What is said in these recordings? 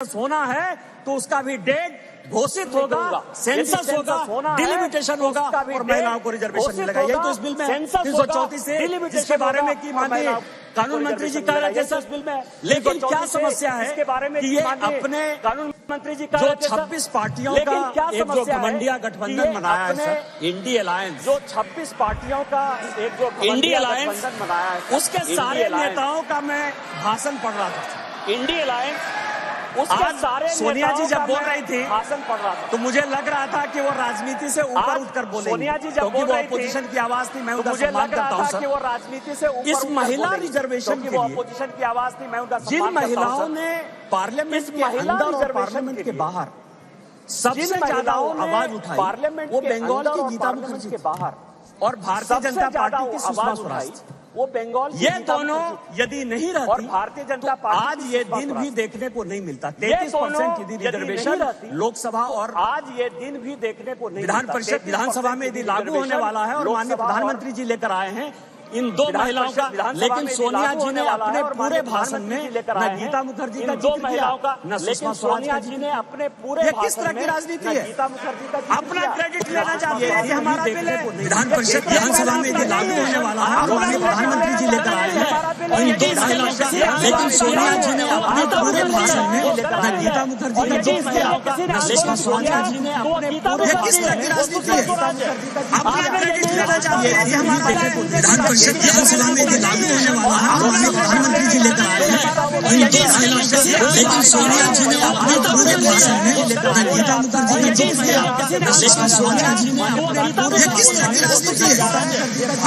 होना है तो उसका भी डेट घोषित होगा, सेंसस होगा, डिलिमिटेशन होगा और महिलाओं को रिजर्वेशन मिलेगा। यही तो इस बिल में 334 से जिसके बारे में की माननीय कानून मंत्री जी कह रहे थे इस बिल में। लेकिन क्या समस्या है कि ये अपने कानून मंत्री जी जो 26 पार्टियों का एक जो घमंडिया गठबंधन बनाया है सर, इंडी अलायंस, जो 26 पार्टियों का एक जो इंडी अलायंस बनाया है, उसके सारे नेताओं का मैं भाषण पढ़ रहा था। इंडी अलायंस उसके सारे सोनिया जी जब बोल रही थी भाषण पढ़ रहा था तो मुझे लग रहा था कि वो राजनीति से ऊपर उठकर बोलेंगी। सोनिया जी जब बोल रही थी अपोजिशन की आवाज थी, मैं उनका सम्मान करता हूं सर। कि वो राजनीति से ऊपर इस महिला रिजर्वेशन की वो अपोजिशन की आवाज थी, मैं उनका जिन महिलाओं ने पार्लियामेंट के अंदर और पार्लियामेंट के बाहर सबसे ज्यादा आवाज उठाई, पार्लियामेंट वो बंगाल की गीता मुखर्जी के बाहर और भारतीय जनता पार्टी की सुषमा स्वराज, वो बंगाल ये दोनों यदि नहीं रहती और भारतीय जनता पार्टी आज ये दिन भी देखने को नहीं मिलता। 33% की रिजर्वेशन लोकसभा और आज ये दिन भी देखने को नहीं विधान परिषद विधानसभा में यदि लागू होने वाला है और माननीय प्रधानमंत्री जी लेकर आए हैं इन दो महिलाओं का। लेकिन सोनिया जी ने अपने पूरे भाषण में न गीता मुखर्जी का दो महिलाओं का न सुषमा स्वराज जी ने अपने पूरे ये किस तरह की राजनीति है? गीता मुखर्जी का अपना क्रेडिट लेना चाहते हैं। हमारा बिल है विधान परिषद विधानसभा में यदि लागू होने वाला है और माननीय प्रधानमंत्री जी लेकर आए हैं इन दो महिलाओं का। लेकिन सोनिया जी ने अपने पूरे भाषण में न गीता मुखर्जी का दो महिलाओं का न सुषमा स्वराज जी ने अपने पूरे किस तरह की राजनीति है? अपना क्रेडिट लेना चाहते हैं। विधानसभा में यदि लागू होने वाला है और माननीय प्रधानमंत्री जी लेकर आए हैं इन दो महिलाओं का। लेकिन सोनिया जी ने अपने पूरे भाषण में न गीता मुखर्जी का दो महिलाओं का न सुषमा स्वराज जी ने अपने पूरे किस तरह की राजनीति है?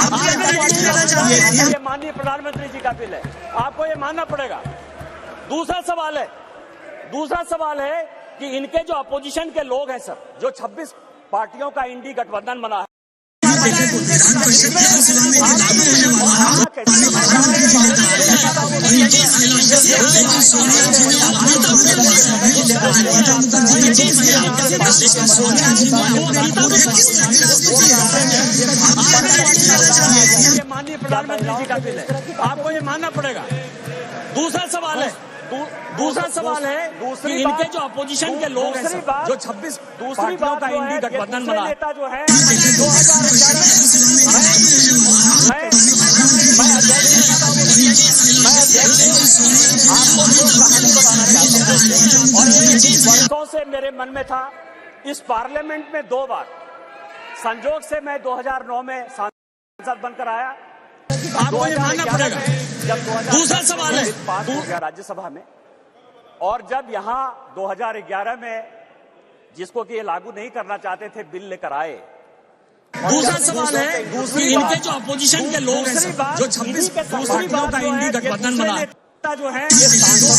अपना क्रेडिट लेना चाहते हैं। ये माननीय प्रधानमंत्री जी का बिल है, आपको ये मानना पड़ेगा। दूसरा सवाल है कि इनके जो अपोजिशन के लोग हैं सर, जो 26 पार्टियों का इंडी गठबंधन बना है, विधान परिषद विधानसभा में यदि लागू होने वाला है प्रधानमंत्री जी लेकर आए हैं लेकिन सोनिया जी ने अपने पूरे भाषण में गीता मुखर्जी का दो महिलाओं का सोनिया जी ने अपने पूरे किस तरह की राजनीति है? ये माननीय प्रधानमंत्री जी का बिल है, आपको ये मानना पड़ेगा। दूसरा सवाल है कि इनके जो अपोजिशन के लोग हैं जो 26 पार्टियों का इंडी गठबंधन बना है, जो है वर्षों से मेरे मन में था, इस पार्लियामेंट में 2 बार संजोग से मैं 2009 में सांसद बनकर आया, आपको ये मानना पड़ेगा। जब दूसरा सवाल है पास हो गया राज्यसभा में, और जब यहाँ 2011 में जिसको कि ये लागू नहीं करना चाहते थे बिल लेकर आए। दूसरा सवाल है कि इनके जो अपोजिशन के लोग हैं जो 26 पार्टियों का इंडी गठबंधन बना है, जो है ये सांसदों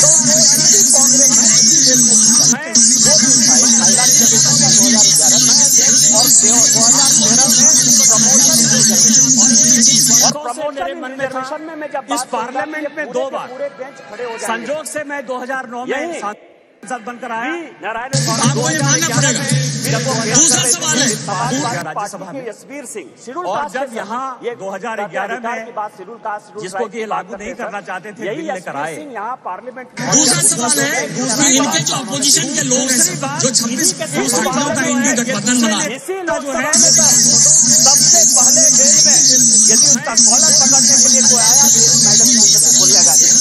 महिला रिजर्वेशन का 2011 में और 2013 में प्रमोशन में मैं जब इस पार्लियामेंट में 2 बार पूरे बेंच खड़े हो जाएंगे। संजोग से मैं 2009 में सांसद बनकर आया, आपको ये मानना पड़ेगा। दूसरा सवाल है राज्यसभा में यशवीर सिंह, और जब यहाँ 2011 में जिसको कि लागू नहीं करना चाहते थे बिल लेकर आए, यहाँ पार्लियामेंट। दूसरा सवाल है कि इनके जो अपोजिशन के लोग हैं जो 26 पार्टियों का इंडी गठबंधन बना है, जो है सबसे पहले बेल में यदि उसका कॉलर पकड़ने के लिए कोई आया तो मैडम को बोलिया जाता है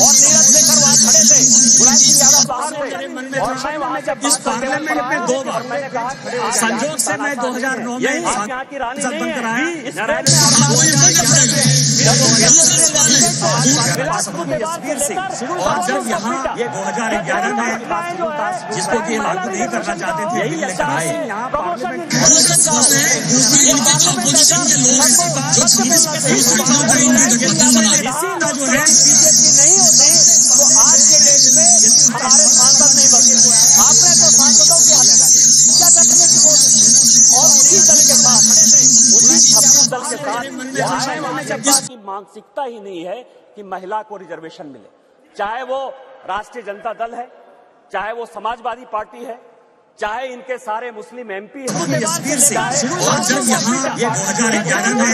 और नीरज शेखर वहां खड़े थे, मुलायम सिंह यादव बाहर थे और मैं वहां जब इस पार्लियामेंट में 2 बार मैंने कहा संजोग से मैं 2009 में सांसद बनकर आया, यशवीर सिंह, और जब यहाँ 2011 में जिसको कि लागू नहीं करना चाहते थे बिल लेकर आए, अपोजिशन के लोग जो 26 पार्टियों का इंडी गठबंधन बना है, जो है बीजेपी नहीं होती तो आज के डेट में हमारे सांसद नहीं बनते। आपने तो सांसदों की हत्या करने की कोशिश और उसी दल के साथ उसी 26 दल के साथ की मानसिकता ही नहीं है कि महिला को रिजर्वेशन मिले, चाहे वो राष्ट्रीय जनता दल है, चाहे वो समाजवादी पार्टी है, चाहे इनके सारे मुस्लिम MP हैं, और जब यहाँ ये 2011 में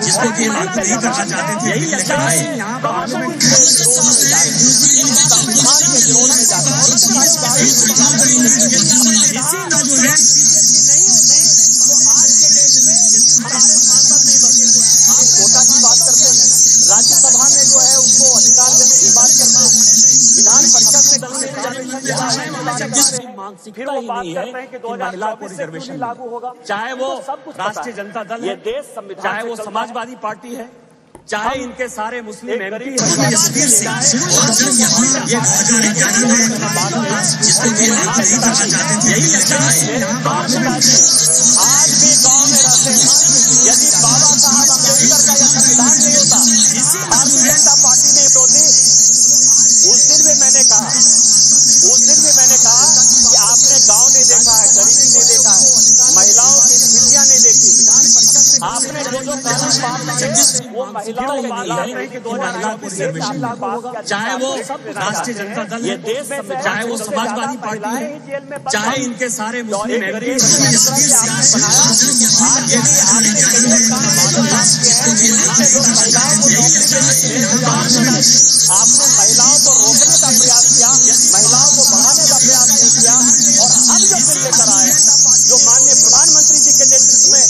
जिसको कि लागू नहीं करना चाहते थे, यही लगता है यहाँ पार्लियामेंट के कोटा की बात करते हैं, राज्यसभा में जो है उसको अधिकार देने की बात करते हैं, विधान परिषद में दल फिर वो बात करते हैं कि 2024 से लागू होगा। चाहे वो राष्ट्रीय जनता दल है, देश संविधान, चाहे वो समाजवादी पार्टी है, चाहे इनके सारे मुस्लिम MP हैं, जिसको कि लागू नहीं करना चाहते थे, यही लगता है आज भी गांव में रहते हैं। यदि बाबा साहब अम्बेडकर का यह संविधान नहीं होता, भारतीय जनता पार्टी नहीं होती, उस दिन भी मैंने कहा कि आपने गांव नहीं देखा है, गरीबी नहीं देखा है, महिलाओं की स्थितियां नहीं देखी, आपने जो कानून पास किए वो महिलाओं के लिए कि 2024 लागू होगा। चाहे वो राष्ट्रीय जनता दल है, चाहे वो समाजवादी पार्टी है, चाहे इनके सारे मुस्लिम MP हैं, आपने महिलाओं को रोकने का प्रयास किया, महिलाओं को बढ़ाने का प्रयास नहीं किया, और हम जो बिल लेकर आए, जो माननीय प्रधानमंत्री जी के नेतृत्व में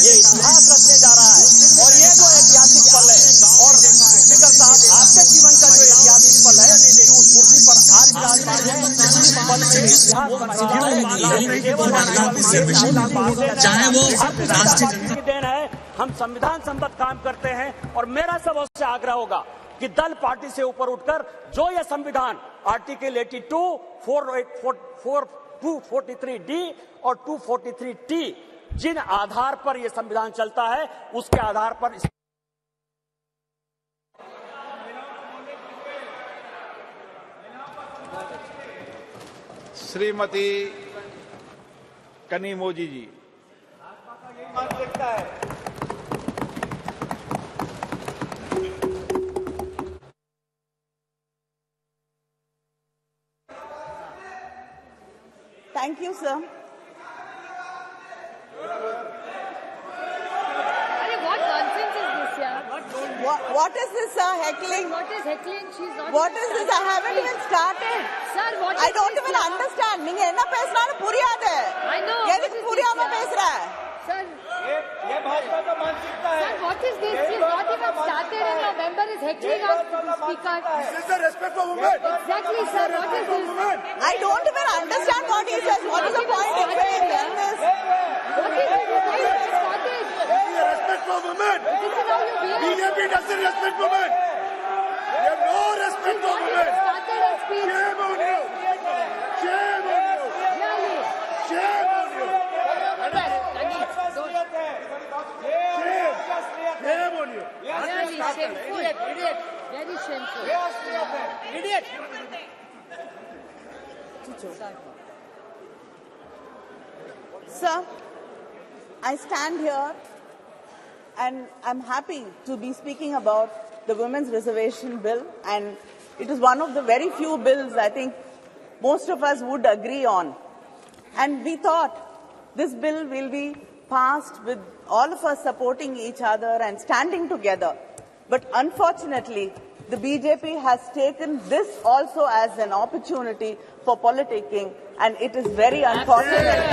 ये इतिहास रचने जा रहा है, और ये जो ऐतिहासिक पल है, और स्पीकर साहब आपके जीवन का जो ऐतिहासिक पल है कि उस कुर्सी पर आज विराजमान है, उस पल में इतिहास बन रहा है, चाहे वो राष्ट्रीय जनता देन है। हम संविधान सम्मत काम करते हैं, और मेरा सबसे आग्रह होगा कि दल पार्टी से ऊपर उठकर जो यह संविधान आर्टिकल 82, 243D और 243T जिन आधार पर यह संविधान चलता है, उसके आधार पर श्रीमती कनीमोजी जी। Thank you, sir. What nonsense is this, yeah? What is this, sir? Heckling? What is heckling? She's not. What is this? I haven't even started. Sir, what is I don't this, even yeah? understand. நீங்க என்ன பேசுறான்னு புரியாது. I know. எதுக்கு புரியாம பேசுற? Sir. ये भाजपा का मानसिकता है। Sir, what is this? She's not even started and your member is heckling us to the speaker. This is the respect for women. Exactly, sir. What is this? I don't even understand what he says. What is the point in doing this? What is this? Why you have started? This is respect for women. This is how you behave. BJP doesn't respect women. They have no respect for women. Started a speech. Shame on you. Shame on you. Really? Shame on you. Shame on you. Really shameful. Idiot. Very shameful. Idiot. Sir, I stand here and I'm happy to be speaking about the Women's Reservation Bill, and it is one of the very few bills I think most of us would agree on. And we thought this bill will be passed with all of us supporting each other and standing together. But unfortunately, the BJP has taken this also as an opportunity for politicking, and it is very unfortunate.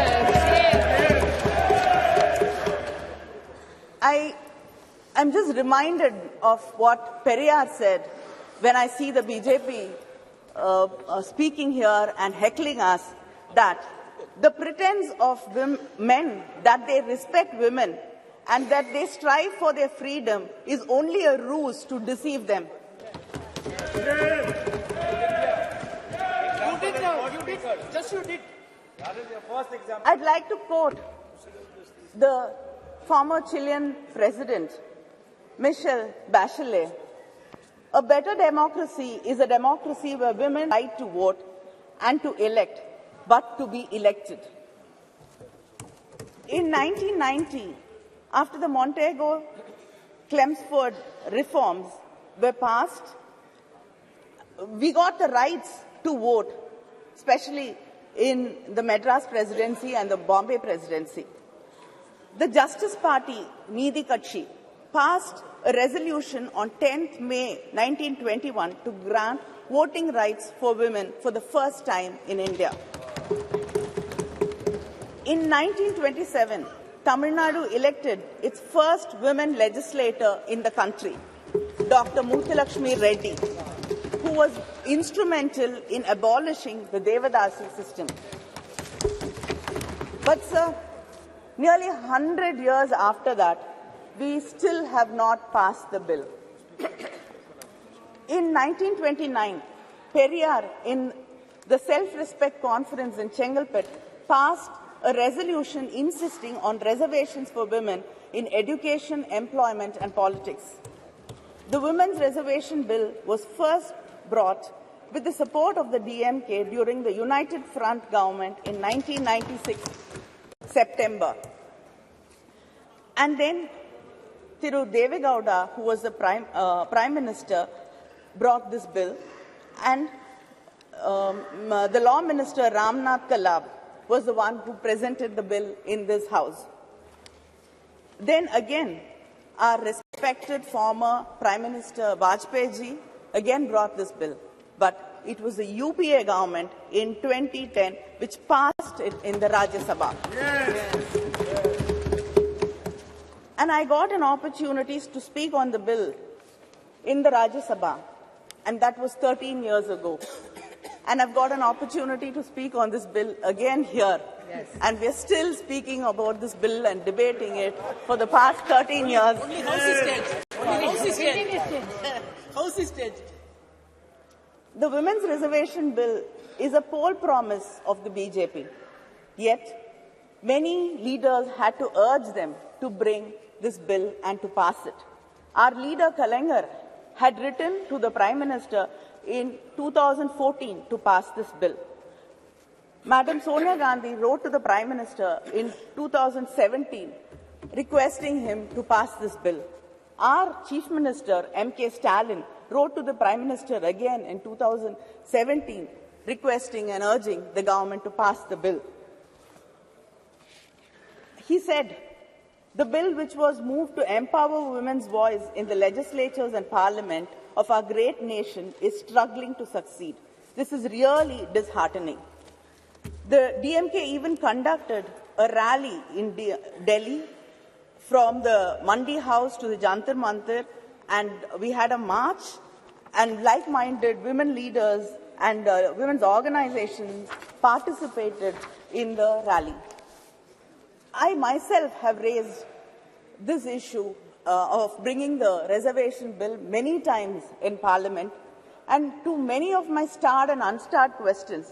I'm just reminded of what Periyar said when I see the BJP speaking here and heckling us, that the pretense of men that they respect women and that they strive for their freedom is only a ruse to deceive them. You did. That is your first example. I'd like to quote the former Chilean president, Michelle Bachelet. A better democracy is a democracy where women have the right to vote and to elect, but to be elected. In 1990, after the Montego-Chelmsford reforms were passed, we got the rights to vote, especially in the Madras presidency and the Bombay presidency. The Justice Party, Needhi Katchi, passed a resolution on 10th May 1921 to grant voting rights for women for the first time in India. In 1927, Tamil Nadu elected its first women legislator in the country, Dr. Muthalakshmi Reddy, who was instrumental in abolishing the Devadasi system. But, sir, nearly 100 years after that, we still have not passed the bill. In 1929, Periyar, in the Self-Respect Conference in Chengalpet, passed a resolution insisting on reservations for women in education, employment and politics. The Women's Reservation Bill was first brought with the support of the DMK during the United Front government in 1996, September. And then Thiru Devegowda, who was the Prime Minister, brought this bill, and the Law Minister Ramnath Kalab was the one who presented the bill in this House. Then again, our respected former Prime Minister Vajpayee ji again brought this bill, but it was the UPA government in 2010 which passed it in the Rajya Sabha. Yes. And I got an opportunity to speak on the bill in the Rajya Sabha, and that was 13 years ago. And I've got an opportunity to speak on this bill again here. Yes. And we're still speaking about this bill and debating it for the past 13 years. Only House is dead. Only House is dead. House is dead. The Women's Reservation Bill is a poll promise of the BJP. Yet, many leaders had to urge them to bring this bill and to pass it. Our leader, Kalangar, had written to the Prime Minister in 2014 to pass this bill. Madam Sonia Gandhi wrote to the Prime Minister in 2017 requesting him to pass this bill. Our Chief Minister, M.K. Stalin, wrote to the Prime Minister again in 2017 requesting and urging the government to pass the bill. He said, the bill which was moved to empower women's voice in the legislatures and parliament of our great nation is struggling to succeed. This is really disheartening. The DMK even conducted a rally in Delhi from the Mandi House to the Jantar Mantar, and we had a march, and like-minded women leaders and women's organizations participated in the rally. I myself have raised this issue of bringing the reservation bill many times in Parliament, and to many of my starred and unstarred questions,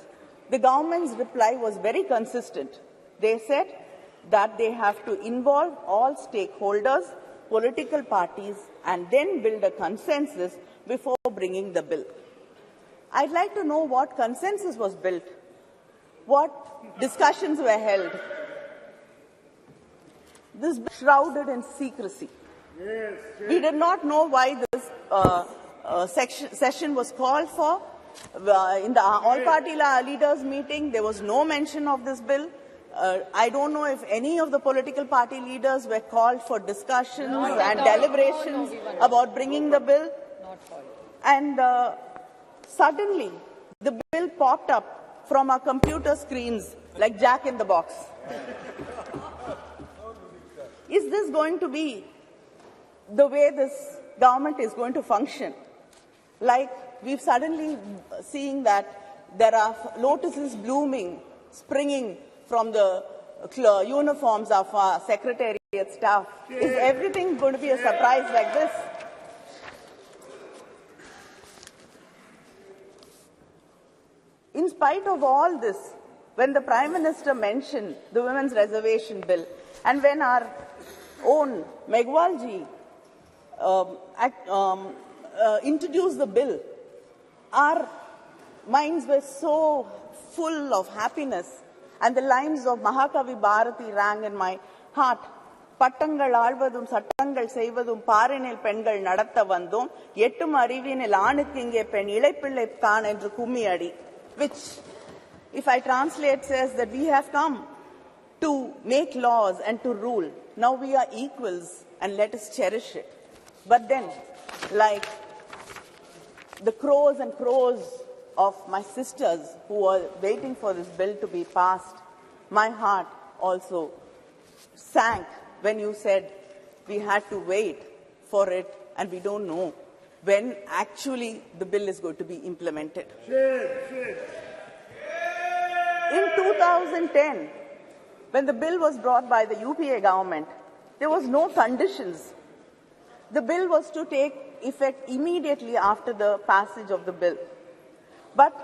the government's reply was very consistent. They said that they have to involve all stakeholders, political parties, and then build a consensus before bringing the bill. I'd like to know what consensus was built, what discussions were held. This bill shrouded in secrecy. Yes, yes. We did not know why this session was called for. In the all-party leaders' meeting, there was no mention of this bill. I don't know if any of the political party leaders were called for discussions and deliberations about bringing the bill. And suddenly, the bill popped up from our computer screens like Jack in the Box. Is this going to be the way this government is going to function? Like we've suddenly seeing that there are lotuses blooming, springing from the uniforms of our secretariat staff. Is everything going to be a surprise like this? In spite of all this, when the Prime Minister mentioned the Women's Reservation Bill, and when our own Megwalji introduced the bill, our minds were so full of happiness, and the lines of Mahakavi Bharati rang in my heart. பட்டங்கள் ஆழ்வதும் சட்டங்கள் செய்வதும் பாரினில் பெண்கள் நடத்த வந்தோம் எட்டும் அறிவினில் ஆணுக்கு இங்கே பெண் இளைப்பிள்ளை தான் என்று கும்மி அடி, which if I translate, says that we have come to make laws and to rule. Now we are equals and let us cherish it. But then, like the crows and crows of my sisters who are waiting for this bill to be passed, my heart also sank when you said we had to wait for it and we don't know when actually the bill is going to be implemented. In 2010, when the bill was brought by the UPA government, there was no conditions. The bill was to take effect immediately after the passage of the bill. But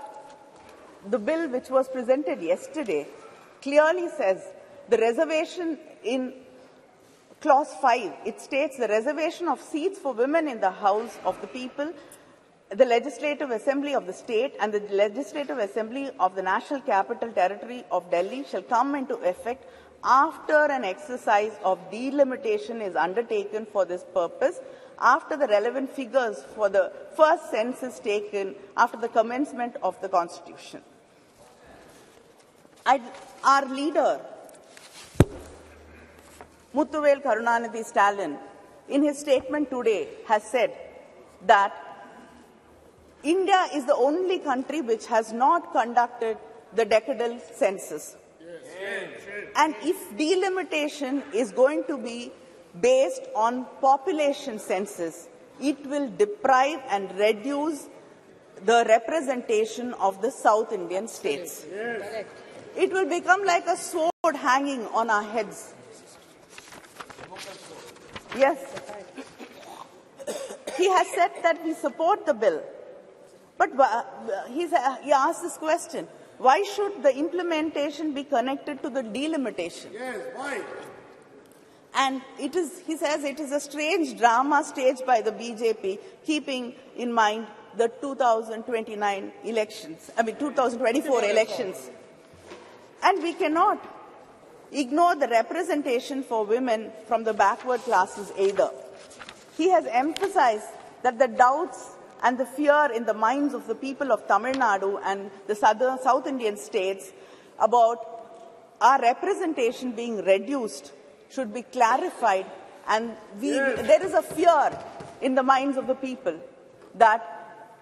the bill which was presented yesterday clearly says the reservation in Clause 5, it states the reservation of seats for women in the House of the People, the Legislative Assembly of the State and the Legislative Assembly of the National Capital Territory of Delhi shall come into effect after an exercise of delimitation is undertaken for this purpose, after the relevant figures for the first census taken after the commencement of the Constitution. Our leader, Muthuvel Karunanidhi Stalin, in his statement today, has said that India is the only country which has not conducted the decadal census. And if delimitation is going to be based on population census, it will deprive and reduce the representation of the South Indian states. It will become like a sword hanging on our heads. Yes. He has said that we support the bill. But he asked this question, why should the implementation be connected to the delimitation? Yes, why? And he says it is a strange drama staged by the BJP, keeping in mind the 2024 elections. And we cannot ignore the representation for women from the backward classes either. He has emphasized that the doubts and the fear in the minds of the people of Tamil Nadu and the South Indian states about our representation being reduced should be clarified, and there is a fear in the minds of the people that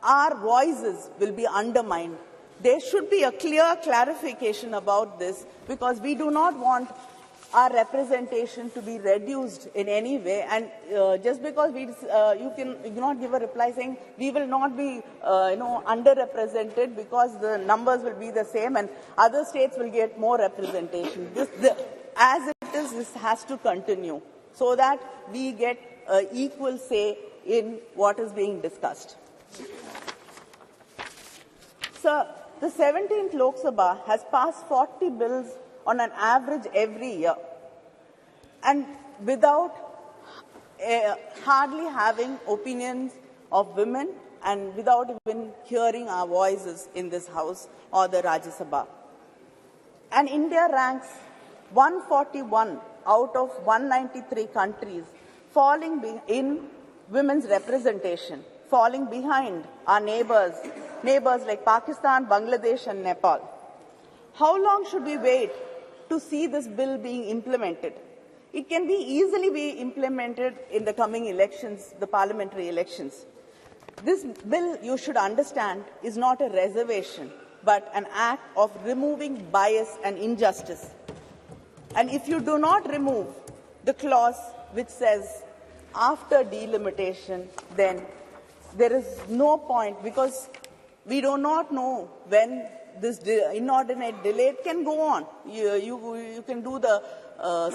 our voices will be undermined. There should be a clear clarification about this, because we do not want our representation to be reduced in any way. And just because you cannot give a reply saying we will not be underrepresented because the numbers will be the same and other states will get more representation. As it is, this has to continue so that we get equal say in what is being discussed. Sir, the 17th Lok Sabha has passed 40 bills on an average every year, and without hardly having opinions of women and without even hearing our voices in this House or the Rajya Sabha. And India ranks 141 out of 193 countries, falling in women's representation, falling behind our neighbors like Pakistan, Bangladesh and Nepal. How long should we wait to see this bill being implemented? It can easily be implemented in the coming elections, the parliamentary elections. This bill, you should understand, is not a reservation, but an act of removing bias and injustice. And if you do not remove the clause which says after delimitation, then there is no point, because we do not know when this inordinate delay can go on. You can do the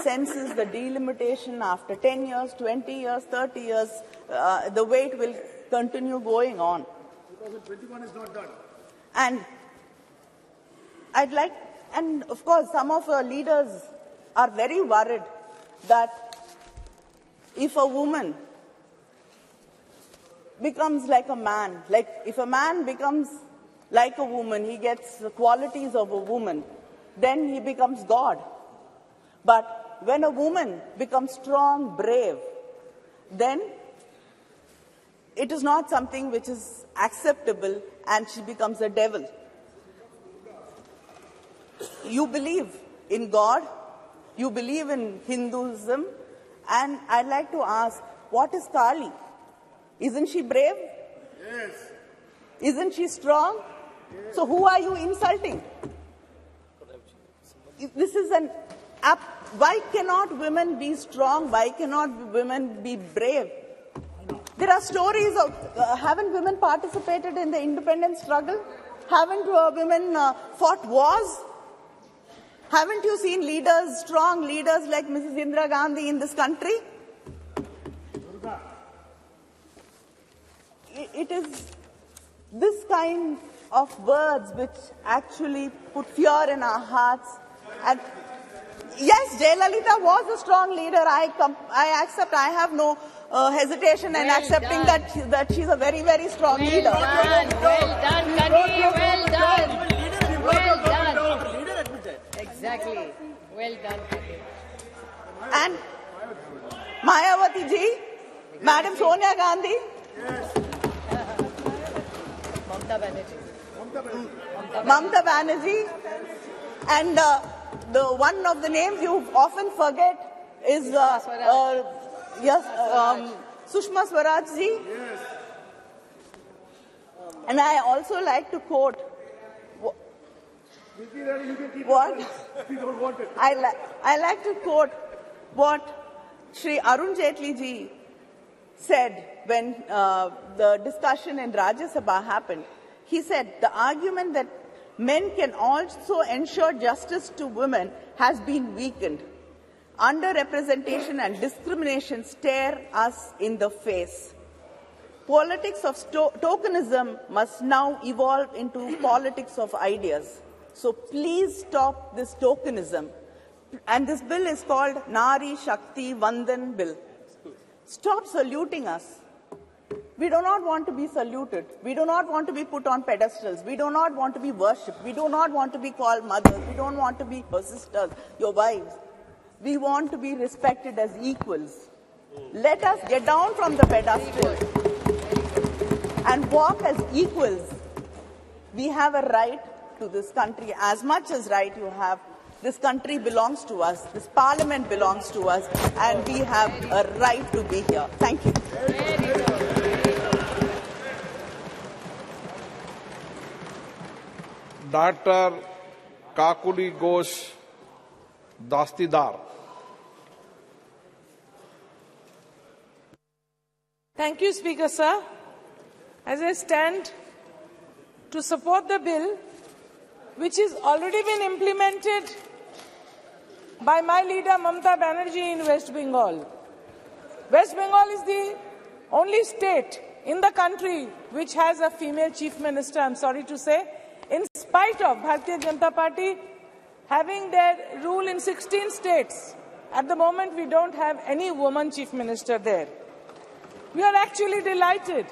census, the delimitation after 10 years, 20 years, 30 years. The wait will continue going on. 2021 is not done. And and of course, some of our leaders are very worried that if a woman becomes like a man, like if a man becomes like a woman, he gets the qualities of a woman, then he becomes God. But when a woman becomes strong, brave, then it is not something which is acceptable and she becomes a devil. you believe in God, you believe in Hinduism, and I'd like to ask, what is Kali? Isn't she brave? Yes. Isn't she strong? Yes. So who are you insulting? This is an why cannot women be strong? Why cannot women be brave? There are stories of, haven't women participated in the independence struggle? Haven't women fought wars? Haven't you seen leaders, strong leaders like Mrs. Indira Gandhi in this country? It is this kind of words which actually put fear in our hearts. And yes, Jayalalitha was a strong leader. I accept. I have no hesitation in accepting that she's a very, very strong leader. Well done, Kani. Well done. Well done. Exactly. Well done, Kani. And Mayawati ji, Madam Sonia Gandhi. Mamta Banerjee. And the one of the names you often forget is Sushma Swaraj ji. Yes. And I also like to quote what We don't want it. I like to quote what Shri Arun Jaitley ji said when the discussion in Rajya Sabha happened. He said, the argument that men can also ensure justice to women has been weakened. Underrepresentation and discrimination stare us in the face. Politics of tokenism must now evolve into politics of ideas. So please stop this tokenism. And this bill is called Nari Shakti Vandan Bill. Stop saluting us. We do not want to be saluted. We do not want to be put on pedestals. We do not want to be worshipped. We do not want to be called mothers. We don't want to be your sisters, your wives. We want to be respected as equals. Let us get down from the pedestal and walk as equals. We have a right to this country as much as right you have. This country belongs to us. This parliament belongs to us. And we have a right to be here. Thank you. Dr. Kakuli Ghosh Dastidar. Thank you, Speaker, sir. As I stand to support the bill, which has already been implemented by my leader Mamta Banerjee in West Bengal. West Bengal is the only state in the country which has a female chief minister, I'm sorry to say, in spite of Bharatiya Janata Party having their rule in 16 states. At the moment, we don't have any woman chief minister there. We are actually delighted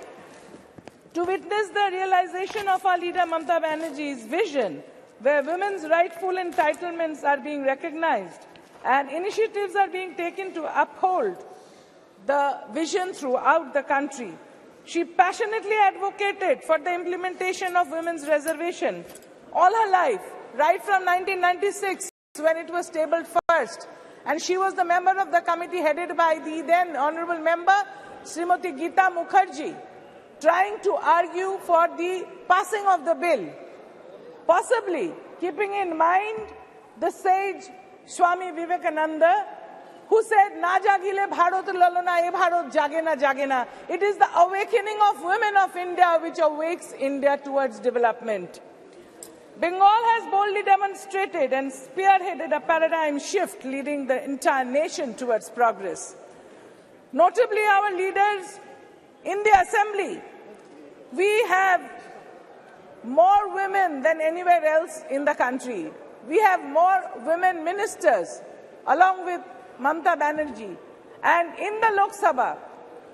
to witness the realization of our leader Mamta Banerjee's vision, where women's rightful entitlements are being recognized and initiatives are being taken to uphold the vision throughout the country. She passionately advocated for the implementation of women's reservation all her life, right from 1996 when it was tabled first. And she was the member of the committee headed by the then honorable member, Smruti Gita Mukherjee, trying to argue for the passing of the bill, possibly keeping in mind the sage Swami Vivekananda, who said, "Na jagile Bharat lalona, e Bharat jage na." It is the awakening of women of India which awakes India towards development. Bengal has boldly demonstrated and spearheaded a paradigm shift leading the entire nation towards progress. Notably, our leaders in the assembly, we have more women than anywhere else in the country. We have more women ministers, along with Mamta Banerjee. And in the Lok Sabha,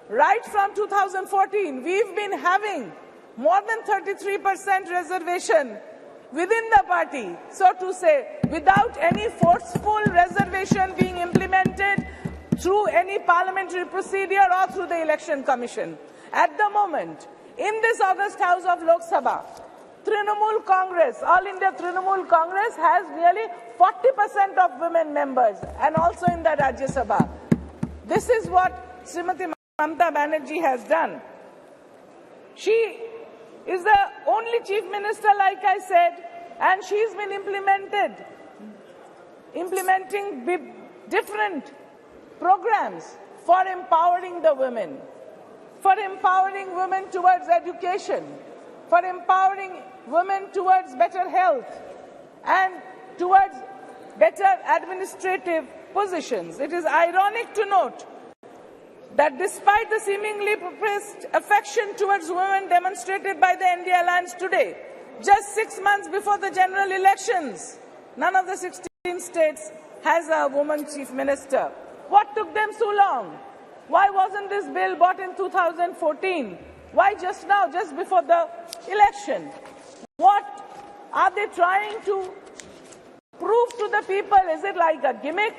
right from 2014, we've been having more than 33% reservation within the party, so to say, without any forceful reservation being implemented through any parliamentary procedure or through the election commission. At the moment, in this August House of Lok Sabha, Trinamool Congress, All India Trinamool Congress has nearly 40% of women members and also in the Rajya Sabha. This is what Srimati Mamata Banerjee has done. She is the only chief minister, like I said, and she's been implementing different programs for empowering the women, for empowering women towards education, for empowering women towards better health and towards better administrative positions. It is ironic to note that despite the seemingly professed affection towards women demonstrated by the NDA alliance today, just 6 months before the general elections, none of the 16 states has a woman chief minister. What took them so long? Why wasn't this bill brought in 2014? Why just now, just before the election? What are they trying to prove to the people? Is it like a gimmick?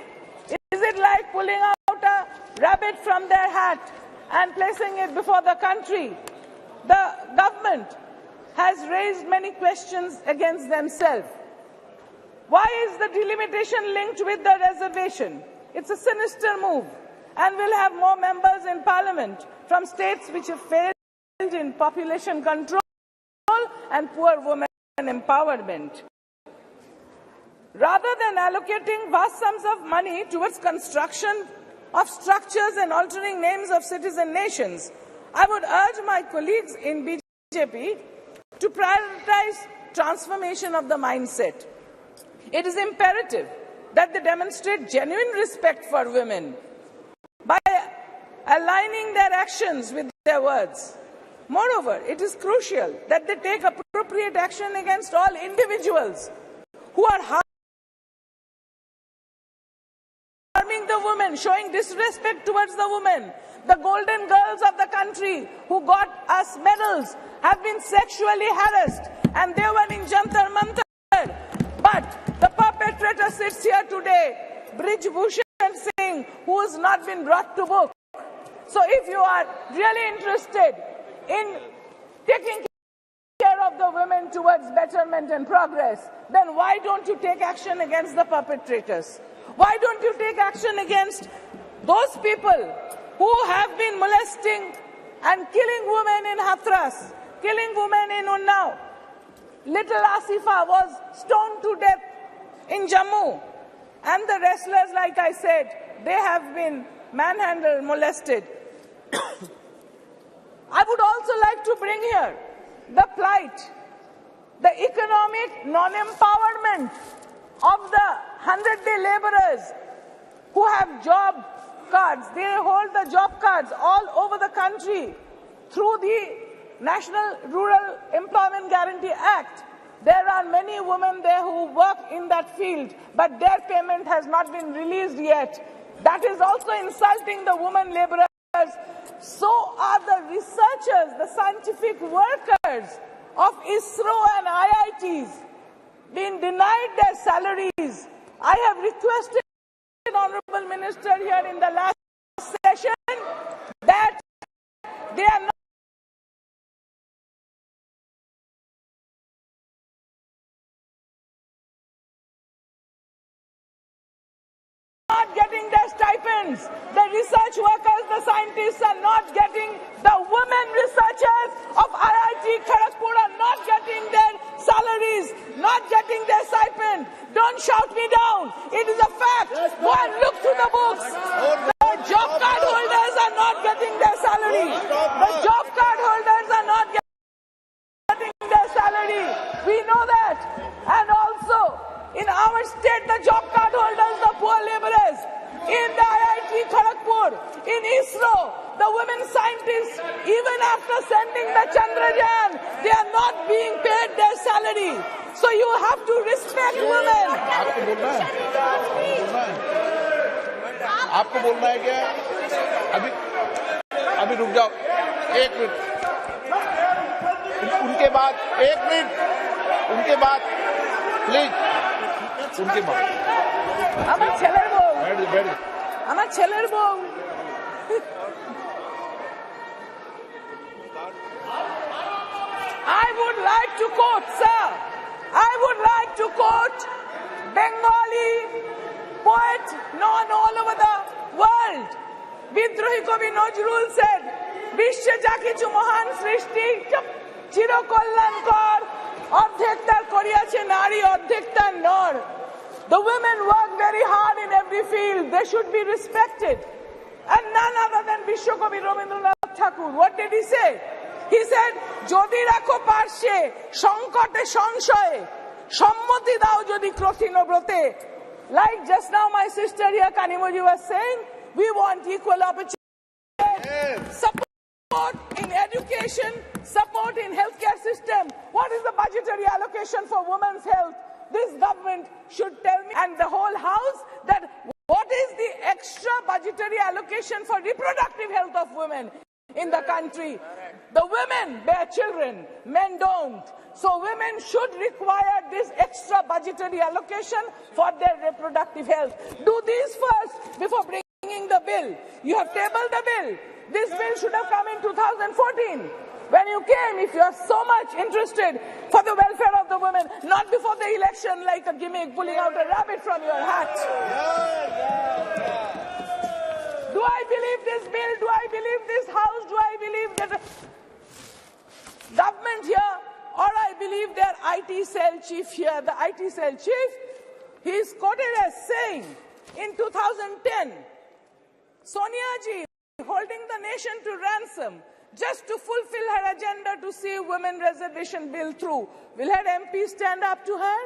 Is it like pulling out a rabbit from their hat and placing it before the country? The government has raised many questions against themselves. Why is the delimitation linked with the reservation? It's a sinister move and will have more members in parliament from states which have failed in population control and poor women empowerment. Rather than allocating vast sums of money towards construction of structures and altering names of citizen nations, I would urge my colleagues in BJP to prioritize transformation of the mindset. It is imperative that they demonstrate genuine respect for women by aligning their actions with their words. Moreover, it is crucial that they take appropriate action against all individuals who are harming the women, showing disrespect towards the women. The golden girls of the country who got us medals have been sexually harassed and they were in Jantar Mantar. But the perpetrator sits here today, Brij Bhushan Singh, who has not been brought to book. So if you are really interested in taking care of the women towards betterment and progress, then why don't you take action against the perpetrators? Why don't you take action against those people who have been molesting and killing women in Hathras, killing women in Unnao? Little Asifa was stoned to death in Jammu. And the wrestlers, like I said, they have been manhandled, molested. I would also like to bring here the plight, the economic non-empowerment of the 100-day laborers who have job cards. They hold the job cards all over the country through the National Rural Employment Guarantee Act. There are many women there who work in that field, but their payment has not been released yet. That is also insulting the women laborers. So are the researchers, the scientific workers of ISRO and IITs being denied their salaries. I have requested the Honorable Minister here in the last session that they are not getting their stipends. The research workers, the scientists are not getting, the women researchers of IIT Kharagpur are not getting their salaries, not getting their stipend. Don't shout me down. It is a fact. Go and look through the books. The job card holders are not getting their salary. The job card holders are not getting their salary. We know that. And also, in our state, the job card holders, the poor laborers, in the IIT Kharagpur, in ISRO, the women scientists, even after sending the Chandrayaan, they are not being paid their salary. So you have to respect women. आपको बोलना है क्या? अभी रुक जाओ, 1 minute. उनके बाद 1 minute, उनके बाद प्लीज. उनके बाद আমার ছেলের বউ, बैठ. আমার ছেলের বউ। I would like to quote, sir, I would like to quote Bengali poet known all over the world. Bidrohi Kavi Nazrul said, Bishwe ja kichu mohan srishti chiro kolyankar ordhektar koriyache nari ordhektar nor. The women work very hard in every field. They should be respected. And none other than Vishwakavi Rabindranath Thakur. What did he say? He said, Jodi rakho parshe, sankote sanshaye, sammati dao jodi krotino brote. Like just now my sister here, Kanimoji, was saying, we want equal opportunity. Support in education, support in healthcare system. What is the budgetary allocation for women's health? This government should tell me and the whole house that what is the extra budgetary allocation for reproductive health of women in the country. The women bear children, men don't. So women should require this extra budgetary allocation for their reproductive health. Do these first before bringing the bill. You have tabled the bill. This bill should have come in 2014. When you came, if you are so much interested for the welfare of the women, not before the election like a gimmick pulling out a rabbit from your hat. Do I believe this bill? Do I believe this house? Do I believe that government here? Or I believe their IT cell chief here, the IT cell chief, he is quoted as saying in 2010, Sonia Ji holding the nation to ransom just to fulfill her agenda to see women reservation bill through. Will her MP stand up to her?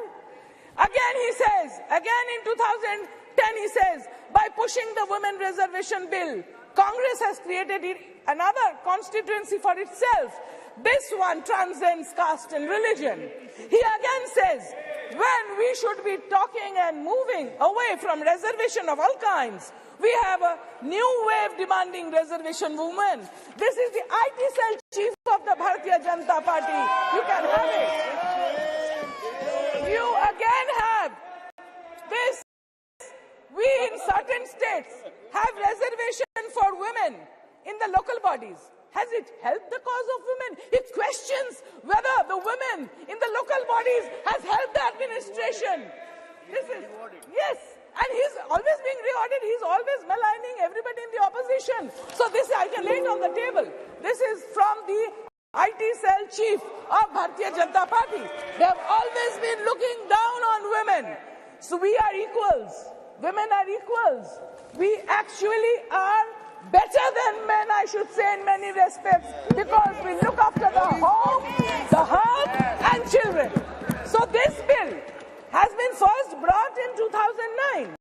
Again he says, again in 2010 he says, by pushing the women reservation bill, Congress has created another constituency for itself. This one transcends caste and religion. He again says, when we should be talking and moving away from reservation of all kinds, we have a new wave demanding reservation movement. This is the IT cell chief of the Bharatiya Janata Party. You can have it. You again have this. We in certain states have reservation for women in the local bodies. Has it helped the cause of women? It questions whether the women in the local bodies has helped the administration. This is, yes, and he's always being rewarded. He's always maligning everybody in the opposition. So this I can lay it on the table. This is from the IT cell chief of Bharatiya Janata Party. They have always been looking down on women. So we are equals. Women are equals. We actually are better than men, I should say, in many respects, because we look after the home, the hearth, and children. So this bill has been first brought in 2009.